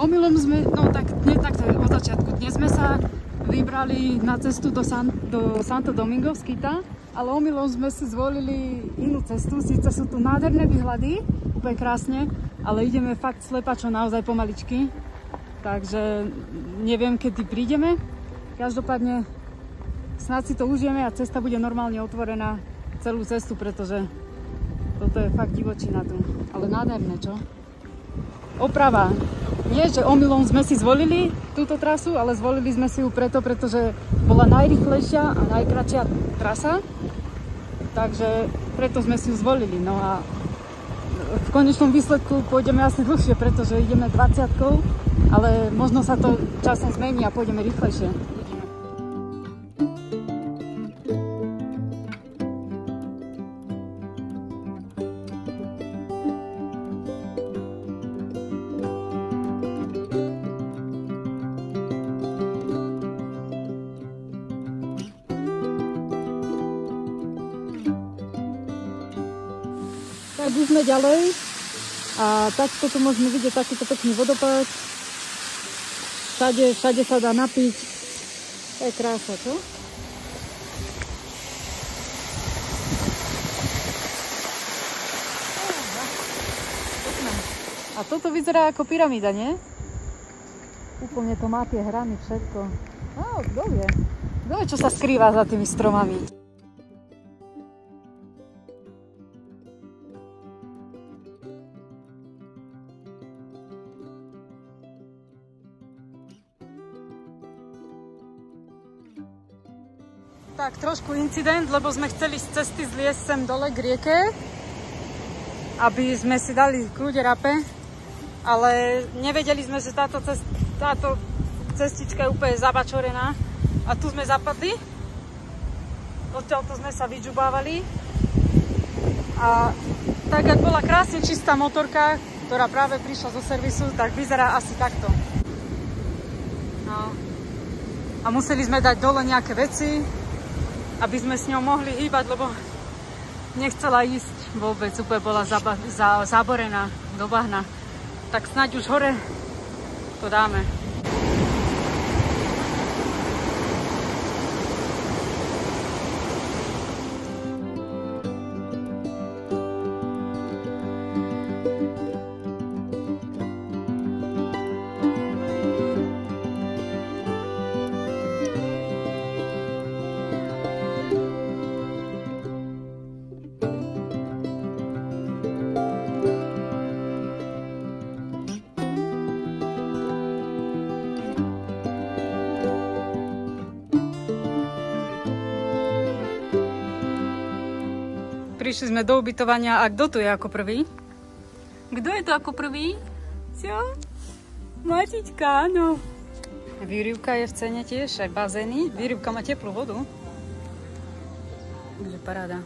Omylom sme, no tak nie takto od začiatku. Dnes sme sa vybrali na cestu do Santo Domingo z Kita, ale omylom sme si zvolili inú cestu. Síce sú tu nádherné výhľady, úplne krásne, ale ideme fakt slepačo, naozaj pomaličky. Takže neviem, kedy prídeme. Každopádne snáď si to užijeme a cesta bude normálne otvorená celú cestu, pretože toto je fakt divočina tu. Ale nádherné, čo? Oprava. Nie, že omylom sme si zvolili túto trasu, ale zvolili sme si ju pretože bola najrýchlejšia a najkratšia trasa. Takže preto sme si ju zvolili. No a v konečnom výsledku pôjdeme asi dlhšie, pretože ideme 20-kou, ale možno sa to časom zmení a pôjdeme rýchlejšie. Tak už sme ďalej a takto tu môžeme vidieť takýto pekný vodopád. Všade sa dá napiť. To je krása, čo? A toto vyzerá ako pyramída, nie? Úplne to má tie hrany, všetko. Kto vie? Kto vie, čo sa skrýva za tými stromami? Tak, trošku incident, lebo sme chceli z cesty zliesť sem dole k rieke, aby sme si dali kľude rape, ale nevedeli sme, že táto cestička je úplne zabačorená a tu sme zapadli. Odtiaľto sme sa vyžubávali a tak, ak bola krásne čistá motorka, ktorá práve prišla zo servisu, tak vyzerá asi takto. No. A museli sme dať dole nejaké veci, aby sme s ňou mohli hýbať, lebo nechcela ísť vôbec, úplne bola zaborená do bahna. Tak snáď už hore to dáme. Prišli sme do ubytovania a kto tu je ako prvý? Kto je tu ako prvý? Čo? Matička, áno. Výrivka je v cene tiež, aj bazény. Výrivka má teplú vodu. Takže paráda.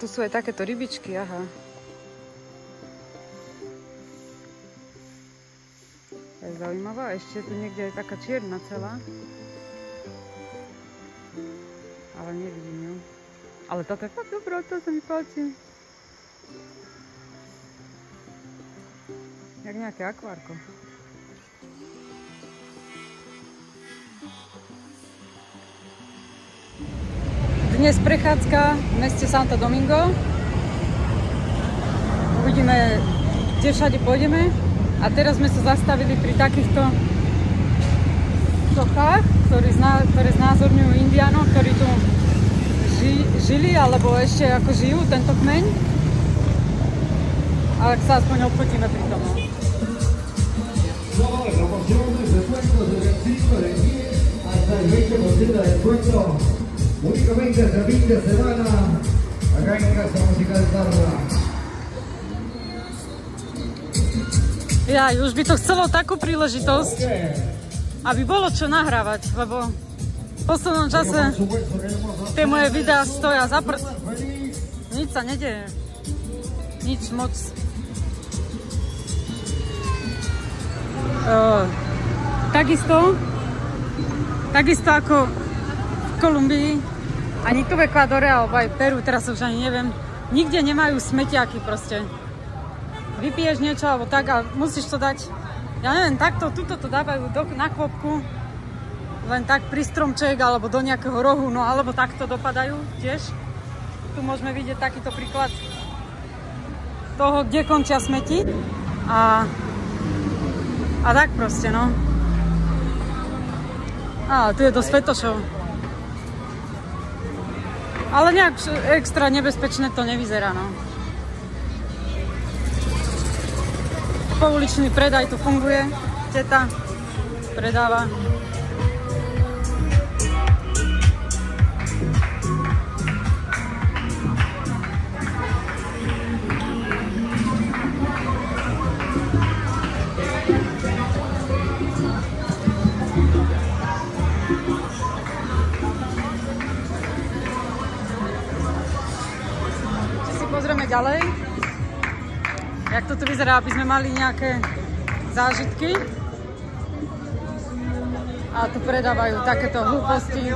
tu sú aj takéto rybičky, aha. To je zaujímavá, ešte tu niekde je taká čierna celá. Ale nevidím ju. Ale táto je fakt dobrá, to sa mi páči. Jak nejaké akvárko. Dnes prechádzka v meste Santo Domingo. Uvidíme, kde všade pôjdeme. A teraz sme sa zastavili pri takýchto sochách, ktoré znázorňujú Indiánov, ktorí tu žili, alebo ešte ako žijú, tento kmeň. Ale sa aspoň odfotíme pri tom. Únicamente hasta fin de semana acá en Casa Musical Tarda. Už by to chcelo takú príležitosť, aby bolo čo nahrávať, lebo v poslednom čase tie moje videá stoja za prd. Nič sa nedeje. Nič moc. Takisto ako v Kolumbii, ani tu v Ekvádore, alebo aj v Peru, teraz už ani neviem, nikde nemajú smetiaky proste. Vypiješ niečo alebo tak a musíš to dať, ja neviem, takto, tuto to dávajú na chopku, len tak pri stromček alebo do nejakého rohu, no alebo takto dopadajú tiež. Tu môžeme vidieť takýto príklad toho, kde končia smeti a tak proste, no. Tu je dosť fetošov. Ale nejak extra nebezpečné to nevyzerá, no. Pouličný predaj tu funguje. Teta predáva. Pozrieme ďalej, jak to tu vyzerá, aby sme mali nejaké zážitky. A tu predávajú takéto hlúposti.